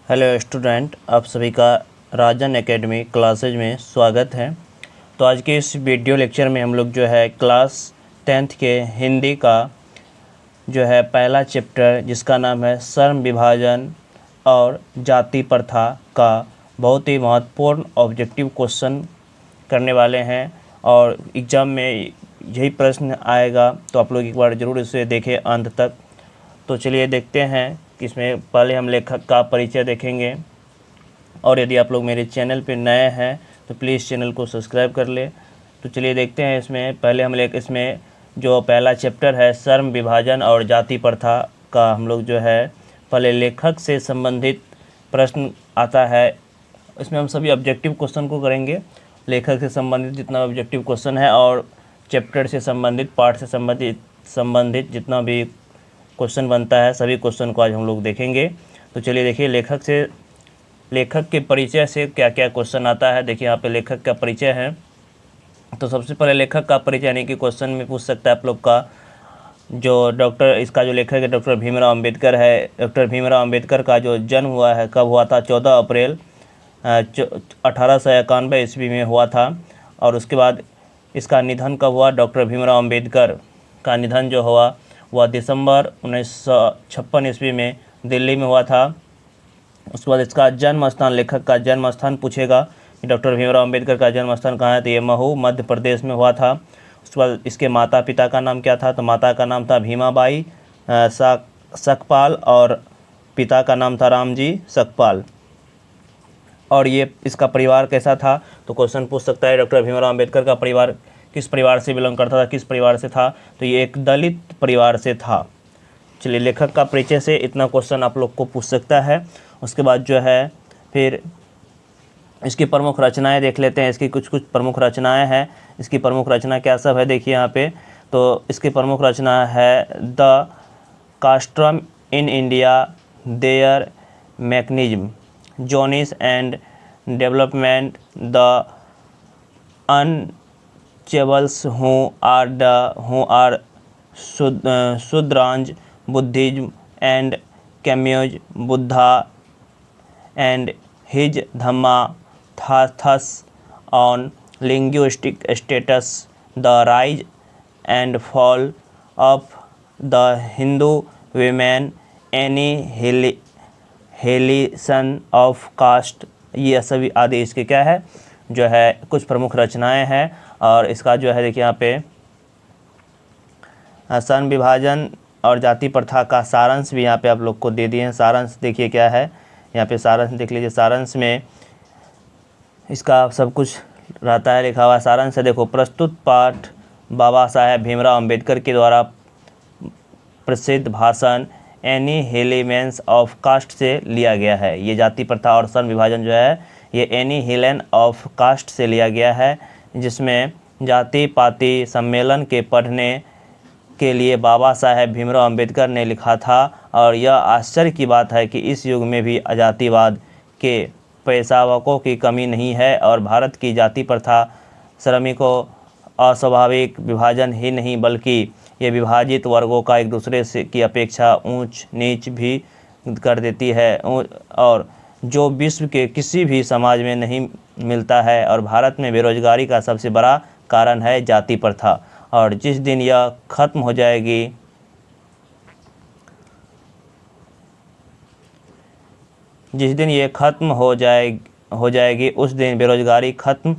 Hello student, आप सभी का राजन एकेडमी क्लासेज में स्वागत है। तो आज के इस वीडियो लेक्चर में हम लोग जो है क्लास 10th के हिंदी का जो है पहला चैप्टर जिसका नाम है श्रम विभाजन और जाति प्रथा का बहुत ही महत्वपूर्ण ऑब्जेक्टिव क्वेश्चन करने वाले हैं और एग्ज़ाम में यही प्रश्न आएगा, तो आप लोग एक बार ज़रूर इसे देखें अंत तक। तो चलिए देखते हैं कि इसमें पहले हम लेखक का परिचय देखेंगे और यदि आप लोग मेरे चैनल पर नए हैं तो प्लीज़ चैनल को सब्सक्राइब कर ले। तो चलिए देखते हैं इसमें पहले हम इसमें जो पहला चैप्टर है श्रम विभाजन और जाति प्रथा का, हम लोग जो है पहले लेखक से संबंधित प्रश्न आता है। इसमें हम सभी ऑब्जेक्टिव क्वेश्चन को करेंगे, लेखक से संबंधित जितना ऑब्जेक्टिव क्वेश्चन है और चैप्टर से संबंधित पार्ट से संबंधित जितना भी क्वेश्चन बनता है सभी क्वेश्चन को आज हम लोग देखेंगे। तो चलिए देखिए लेखक के परिचय से क्या क्या क्वेश्चन आता है। देखिए यहाँ पे लेखक का परिचय है। तो सबसे पहले लेखक का परिचय यानी कि क्वेश्चन में पूछ सकता है आप लोग का इसका जो लेखक है डॉक्टर भीमराव अंबेडकर है। डॉक्टर भीमराव अंबेडकर का जो जन्म हुआ है कब हुआ था? 14 अप्रैल 1891 ईस्वी में हुआ था। और उसके बाद इसका निधन कब हुआ? डॉक्टर भीमराव अंबेडकर का निधन जो हुआ वह दिसंबर 1956 ईस्वी में दिल्ली में हुआ था। उसके बाद इसका जन्म स्थान, लेखक का जन्म स्थान पूछेगा कि डॉक्टर भीमराव अंबेडकर का जन्म स्थान कहाँ है, तो ये महू मध्य प्रदेश में हुआ था। उसके बाद इसके माता पिता का नाम क्या था? तो माता का नाम था भीमाबाई सकपाल और पिता का नाम था रामजी सकपाल। और ये इसका परिवार कैसा था? तो क्वेश्चन पूछ सकता है डॉक्टर भीमराव अंबेडकर का परिवार किस परिवार से बिलोंग करता था, किस परिवार से था? तो ये एक दलित परिवार से था। चलिए लेखक का परिचय से इतना क्वेश्चन आप लोग को पूछ सकता है। उसके बाद जो है फिर इसकी प्रमुख रचनाएं देख लेते हैं। इसकी कुछ प्रमुख रचनाएं हैं। इसकी प्रमुख रचना क्या सब है देखिए यहाँ पे। तो इसकी प्रमुख रचना है the castes in India, their mechanism, genesis and development, the untouchables who are Shudras, Buddhism and कैम्यूज, Buddha and his Dhamma thus on linguistic status, the rise and fall of the Hindu women, annihilation of caste, ये सभी आदि इसके क्या है जो है कुछ प्रमुख रचनाएं हैं। और इसका जो है देखिए यहाँ पे श्रम विभाजन और जाति प्रथा का सारांश भी यहाँ पे आप लोग को दे दिए हैं। सारांश देखिए क्या है, यहाँ पे सारांश देख लीजिए। सारांश में इसका सब कुछ रहता है लिखा हुआ। सारांश है देखो, प्रस्तुत पाठ बाबा साहेब भीमराव अंबेडकर के द्वारा प्रसिद्ध भाषण एनीहिलेशंस ऑफ कास्ट से लिया गया है। ये जाति प्रथा और श्रम विभाजन जो है ये एनीहिलेशन ऑफ कास्ट से लिया गया है, जिसमें जाति पाति सम्मेलन के पढ़ने के लिए बाबा साहेब भीमराव अंबेडकर ने लिखा था। और यह आश्चर्य की बात है कि इस युग में भी जातिवाद के पेशेवरों की कमी नहीं है और भारत की जाति प्रथा श्रमिकों अस्वाभाविक विभाजन ही नहीं बल्कि ये विभाजित वर्गों का एक दूसरे से की अपेक्षा ऊंच नीच भी कर देती है और जो विश्व के किसी भी समाज में नहीं मिलता है। और भारत में बेरोजगारी का सबसे बड़ा कारण है जाति प्रथा। और जिस दिन यह खत्म हो जाएगी उस दिन बेरोजगारी खत्म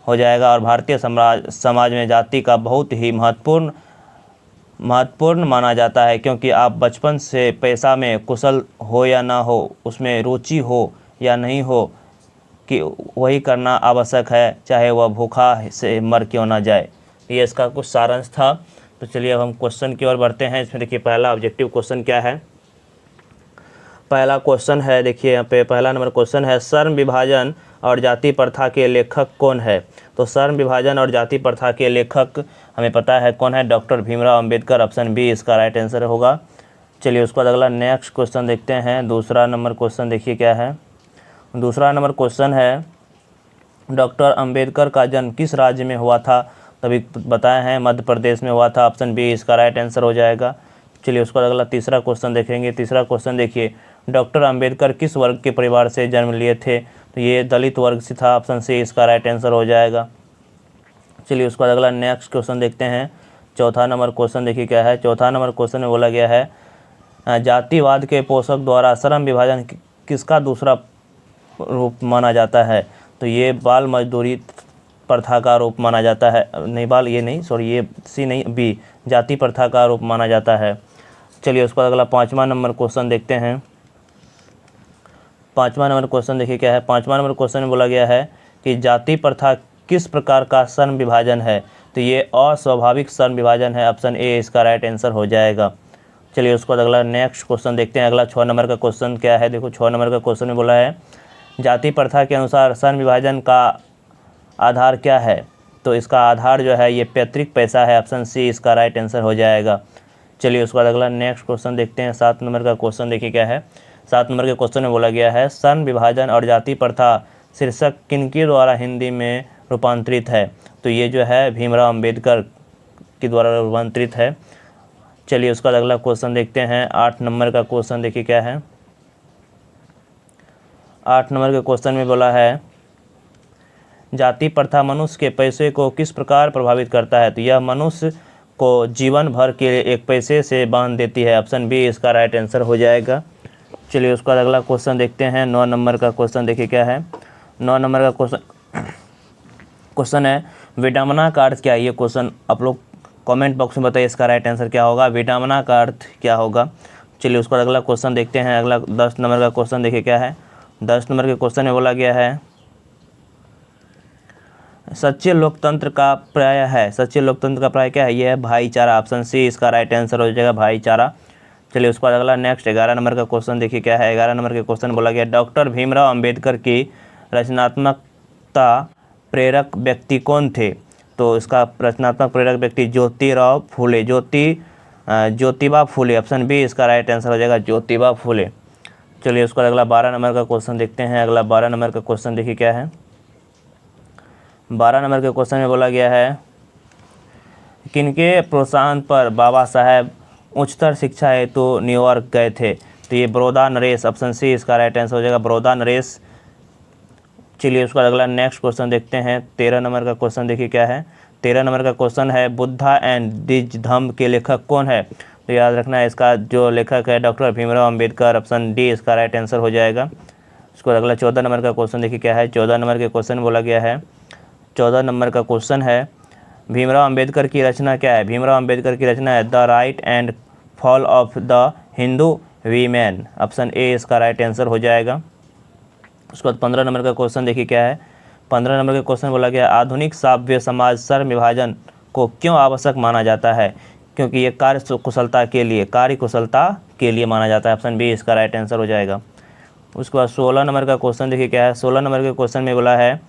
हो जाएगा और भारतीय समाज में जाति का बहुत ही महत्वपूर्ण माना जाता है, क्योंकि आप बचपन से पैसा में कुशल हो या ना हो, उसमें रुचि हो या नहीं हो, कि वही करना आवश्यक है, चाहे वह भूखा से मर क्यों ना जाए। ये इसका कुछ सारांश था। तो चलिए अब हम क्वेश्चन की ओर बढ़ते हैं। इसमें देखिए पहला ऑब्जेक्टिव क्वेश्चन क्या है। पहला क्वेश्चन है देखिए यहाँ पे पहला नंबर क्वेश्चन है श्रम विभाजन और जाति प्रथा के लेखक कौन है? तो श्रम विभाजन और जाति प्रथा के लेखक हमें पता है कौन है, doctor Bhimrao Ambedkar. Option B इसका राइट आंसर होगा। चलिए उसके बाद अगला नेक्स्ट क्वेश्चन देखते हैं। दूसरा नंबर क्वेश्चन देखिए क्या है। दूसरा नंबर क्वेश्चन है डॉक्टर अंबेडकर का जन्म किस राज्य में हुआ था? तभी बताए हैं मध्य प्रदेश में हुआ था। ऑप्शन बी इसका राइट आंसर हो जाएगा। चलिए उसके बाद अगला तीसरा क्वेश्चन देखेंगे। तीसरा क्वेश्चन देखिए, डॉक्टर अंबेडकर किस वर्ग के परिवार से जन्म लिए थे? तो ये दलित वर्ग से था। ऑप्शन सी इसका राइट आंसर हो जाएगा। चलिए उसके बाद अगला नेक्स्ट क्वेश्चन देखते हैं। चौथा नंबर क्वेश्चन देखिए क्या है। चौथा नंबर क्वेश्चन में बोला गया है जातिवाद के पोषक द्वारा श्रम विभाजन किसका दूसरा रूप माना जाता है? तो ये बाल मजदूरी प्रथा का रूप माना जाता है। नहीं बाल ये नहीं सॉरी ये सी नहीं बी जाति प्रथा का रूप माना जाता है। चलिए उसके बाद अगला पाँचवा नंबर क्वेश्चन देखते हैं। पाँचवा नंबर क्वेश्चन देखिए क्या है। पाँचवा नंबर क्वेश्चन में बोला गया है कि जाति प्रथा किस प्रकार का श्रम विभाजन है? तो ये अस्वाभाविक श्रम विभाजन है। ऑप्शन ए इसका राइट आंसर हो जाएगा। चलिए उसके बाद अगला नेक्स्ट क्वेश्चन देखते हैं। अगला 6 नंबर का क्वेश्चन क्या है। देखो 6 नंबर का क्वेश्चन में बोला है जाति प्रथा के अनुसार श्रम विभाजन का आधार क्या है? तो इसका आधार जो है ये पैतृक पैसा है। ऑप्शन सी इसका राइट आंसर हो जाएगा। चलिए उसके बाद अगला नेक्स्ट क्वेश्चन देखते हैं। 7 नंबर का क्वेश्चन देखिए क्या है। 7 नंबर के क्वेश्चन में बोला गया है श्रम विभाजन और जाति प्रथा शीर्षक किनके द्वारा हिंदी में रूपांतरित है? तो ये जो है भीमराव अंबेडकर के द्वारा रूपांतरित है। चलिए उसका अगला क्वेश्चन देखते हैं। 8 नंबर का क्वेश्चन देखिए क्या है। 8 नंबर के क्वेश्चन में बोला है जाति प्रथा मनुष्य के पैसे को किस प्रकार प्रभावित करता है? तो यह मनुष्य को जीवन भर के लिए एक पैसे से बांध देती है। ऑप्शन बी इसका राइट आंसर हो जाएगा। चलिए उसका अगला क्वेश्चन देखते हैं। 9 नंबर का क्वेश्चन देखिए क्या है। 9 नंबर का क्वेश्चन है विडंबना का अर्थ क्या है? ये क्वेश्चन आप लोग कमेंट बॉक्स में बताइए इसका राइट आंसर क्या होगा। विडंबना का अर्थ क्या होगा? चलिए उसका अगला क्वेश्चन देखते हैं। अगला 10 नंबर का क्वेश्चन देखिए क्या है। 10 नंबर के क्वेश्चन में बोला गया है सच्चे लोकतंत्र का पर्याय है। सच्चे लोकतंत्र का पर्याय क्या है? ये है भाईचारा। ऑप्शन सी इसका राइट आंसर हो जाएगा भाईचारा। चलिए उसके बाद अगला नेक्स्ट 11 नंबर का क्वेश्चन देखिए क्या है। 11 नंबर के क्वेश्चन बोला गया डॉक्टर भीमराव अंबेडकर की रचनात्मकता प्रेरक व्यक्ति कौन थे? तो इसका रचनात्मक प्रेरक व्यक्ति ज्योतिराव फूले ज्योतिबा फूले। ऑप्शन बी इसका राइट आंसर हो जाएगा ज्योतिबा फूले। चलिए उसका अगला 12 नंबर का क्वेश्चन देखते हैं। अगला 12 नंबर का क्वेश्चन देखिए क्या है। 12 नंबर के क्वेश्चन में बोला गया है किनके प्रोत्साहन पर बाबा साहेब उच्चतर शिक्षा हेतु तो न्यूयॉर्क गए थे? तो ये बड़ौदा नरेश। ऑप्शन सी इसका राइट आंसर हो जाएगा बड़ौदा नरेश। चलिए उसका अगला नेक्स्ट क्वेश्चन देखते हैं। 13 नंबर का क्वेश्चन देखिए क्या है। 13 नंबर का क्वेश्चन है बुद्धा एंड दिज धम्म के लेखक कौन है? तो याद रखना है इसका जो लेखक है doctor Bhimrao Ambedkar. Option D इसका राइट आंसर हो जाएगा। उसको अगला 14 नंबर का क्वेश्चन देखिए क्या है। 14 नंबर के क्वेश्चन बोला गया है 14 नंबर का क्वेश्चन है भीमराव अंबेडकर की रचना क्या है? भीमराव अंबेडकर की रचना है the right and fall of the Hindu women. Option A इसका राइट आंसर हो जाएगा। उसके बाद 15 नंबर का क्वेश्चन देखिए क्या है। 15 नंबर के क्वेश्चन बोला गया आधुनिक सभ्य समाज श्रम विभाजन को क्यों आवश्यक माना जाता है? क्योंकि ये कार्य कुशलता के लिए माना जाता है। ऑप्शन बी इसका राइट आंसर हो जाएगा। उसके बाद 16 नंबर का क्वेश्चन देखिए क्या है। 16 नंबर के क्वेश्चन में बोला है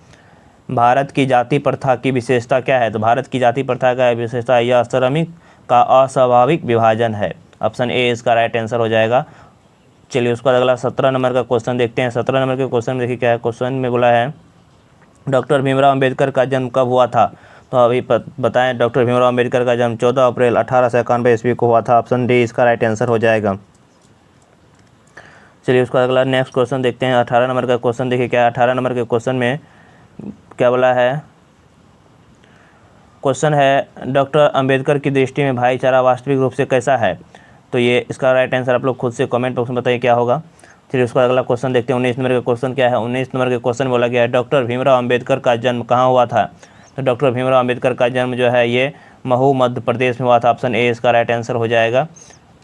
भारत की जाति प्रथा की विशेषता क्या है? तो भारत की जाति प्रथा का विशेषता यह श्रमिक का अस्वाभाविक विभाजन है। ऑप्शन ए इसका राइट आंसर हो जाएगा। चलिए उसके बाद अगला 17 नंबर का क्वेश्चन देखते हैं। 17 नंबर के क्वेश्चन देखिए क्या है। क्वेश्चन में बोला है डॉक्टर भीमराव अंबेडकर का जन्म कब हुआ था? तो अभी बताएं डॉक्टर भीमराव अंबेडकर का जन्म 14 अप्रैल 1891 ईस्वी को हुआ था। ऑप्शन डी इसका राइट आंसर हो जाएगा। चलिए उसका अगला नेक्स्ट क्वेश्चन देखते हैं। 18 नंबर का क्वेश्चन देखिए क्या है। 18 नंबर के क्वेश्चन में क्या बोला है। क्वेश्चन है डॉक्टर अंबेडकर की दृष्टि में भाईचारा वास्तविक रूप से कैसा है? तो ये इसका राइट आंसर आप लोग खुद से कमेंट बॉक्स में बताइए क्या होगा। चलिए उसका अगला क्वेश्चन देखते हैं। 19 नंबर का क्वेश्चन क्या है। 19 नंबर के क्वेश्चन बोला गया है डॉक्टर भीमराव अंबेडकर का जन्म कहाँ हुआ था? तो डॉक्टर भीमराव अंबेडकर का जन्म जो है ये महू मध्य प्रदेश में हुआ था। ऑप्शन ए इसका राइट आंसर हो जाएगा।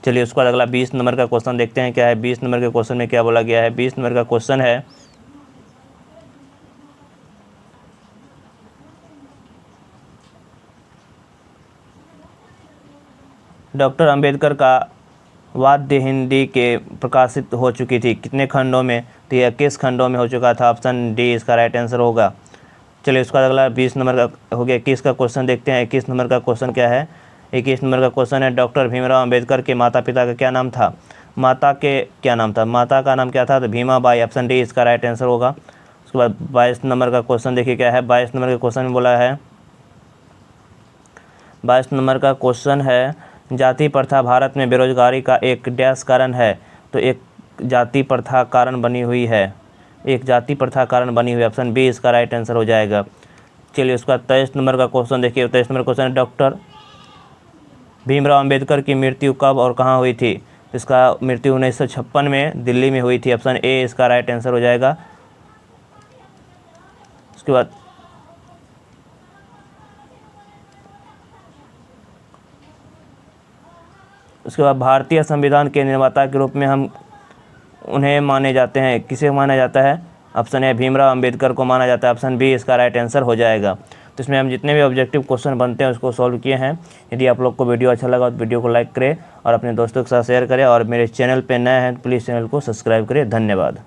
चलिए उसका अगला 20 नंबर का क्वेश्चन देखते हैं क्या है। 20 नंबर के क्वेश्चन में क्या बोला गया है। 20 नंबर का क्वेश्चन है डॉक्टर अंबेडकर का वाद्य हिंदी के प्रकाशित हो चुकी थी कितने खंडों में? तो यह 21 खंडों में हो चुका था। ऑप्शन डी इसका राइट आंसर होगा। चलिए उसका अगला 20 नंबर का हो गया। 21 का क्वेश्चन देखते हैं। 21 नंबर का क्वेश्चन क्या है। 21 नंबर का क्वेश्चन है डॉक्टर भीमराव अंबेडकर के माता पिता का क्या नाम था? माता का नाम क्या था? तो भीमाबाई। ऑप्शन डी इसका राइट आंसर होगा। उसके बाद 22 नंबर का क्वेश्चन देखिए क्या है। 22 नंबर के क्वेश्चन में बोला है 22 नंबर का क्वेश्चन है जाति प्रथा भारत में बेरोजगारी का एक डैश कारण है। तो एक जाति प्रथा कारण बनी हुई है। एक जाति प्रथा कारण बनी हुई, ऑप्शन बी इसका राइट आंसर हो जाएगा। चलिए उसका 23 नंबर का क्वेश्चन देखिए। 23 नंबर क्वेश्चन है, डॉक्टर भीमराव अंबेडकर की मृत्यु कब और कहाँ हुई थी? इसका मृत्यु 1956 में दिल्ली में हुई थी। ऑप्शन ए इसका राइट आंसर हो जाएगा। उसके बाद भारतीय संविधान के निर्माता के रूप में हम उन्हें माने जाते हैं, किसे माना जाता है? ऑप्शन ए भीमराव अंबेडकर को माना जाता है। ऑप्शन बी इसका राइट आंसर हो जाएगा। तो इसमें हम जितने भी ऑब्जेक्टिव क्वेश्चन बनते हैं उसको सॉल्व किए हैं। यदि आप लोग को वीडियो अच्छा लगा तो वीडियो को लाइक करें और अपने दोस्तों के साथ शेयर करें, और मेरे चैनल पे नए हैं तो प्लीज़ चैनल को सब्सक्राइब करें। धन्यवाद।